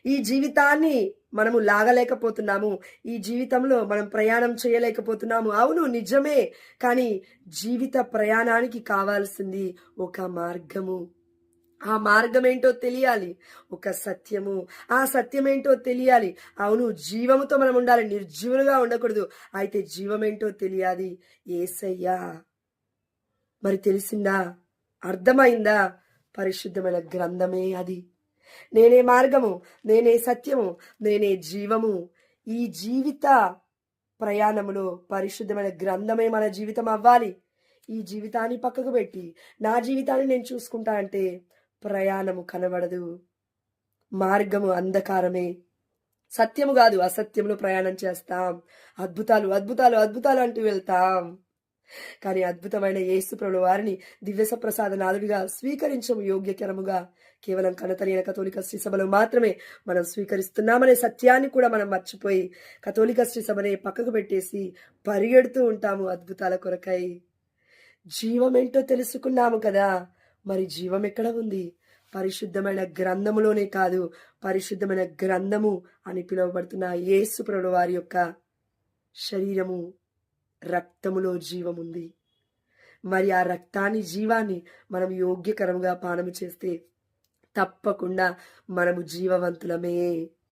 ఈ జీవితాన్ని మనము లాగలేకపోతున్నాము. ఈ జీవితంలో మనం ప్రయాణం చేయలేకపోతున్నాము. అవును, నిజమే. కానీ జీవిత ప్రయాణానికి కావాల్సింది ఒక మార్గము. ఆ మార్గం ఏంటో తెలియాలి. ఒక సత్యము. ఆ సత్యం ఏంటో తెలియాలి. అవును, జీవముతో మనం ఉండాలి, నిర్జీవులుగా ఉండకూడదు. అయితే జీవమేంటో తెలియాలి. యేసయ్యా. మరి తెలిసిందా? అర్థమైందా? పరిశుద్ధమైన గ్రంథమే అది. నేనే మార్గము, నేనే సత్యము, నేనే జీవము. ఈ జీవిత ప్రయాణములో పరిశుద్ధమైన గ్రంథమే మన జీవితం అవ్వాలి. ఈ జీవితాన్ని పక్కకు పెట్టి నా జీవితాన్ని నేను చూసుకుంటా అంటే ప్రయాణము కనబడదు. మార్గము అంధకారమే. సత్యము కాదు, అసత్యములో ప్రయాణం చేస్తాం. అద్భుతాలు అద్భుతాలు అద్భుతాలు అంటూ వెళ్తాం. కానీ అద్భుతమైన యేసు ప్రభుల వారిని దివ్య ప్రసాద నాథుడిగా స్వీకరించము యోగ్యకరముగా కేవలం కనతలియన కథోలిక శ్రీ సభలో మాత్రమే మనం స్వీకరిస్తున్నామనే సత్యాన్ని కూడా మనం మర్చిపోయి కథోలిక శ్రీ సభనే పక్కకు పెట్టేసి పరిగెడుతూ ఉంటాము అద్భుతాల కొరకై. జీవమేంటో తెలుసుకున్నాము కదా, మరి జీవం ఎక్కడ ఉంది? పరిశుద్ధమైన గ్రంథములోనే కాదు, పరిశుద్ధమైన గ్రంథము అని పిలువబడుతున్న యేసు ప్రభుల వారి యొక్క శరీరము, రక్తములో జీవముంది. మరి ఆ రక్తాన్ని, జీవాన్ని మనం యోగ్యకరంగా పానము చేస్తే తప్పకుండా మనము జీవవంతులమే.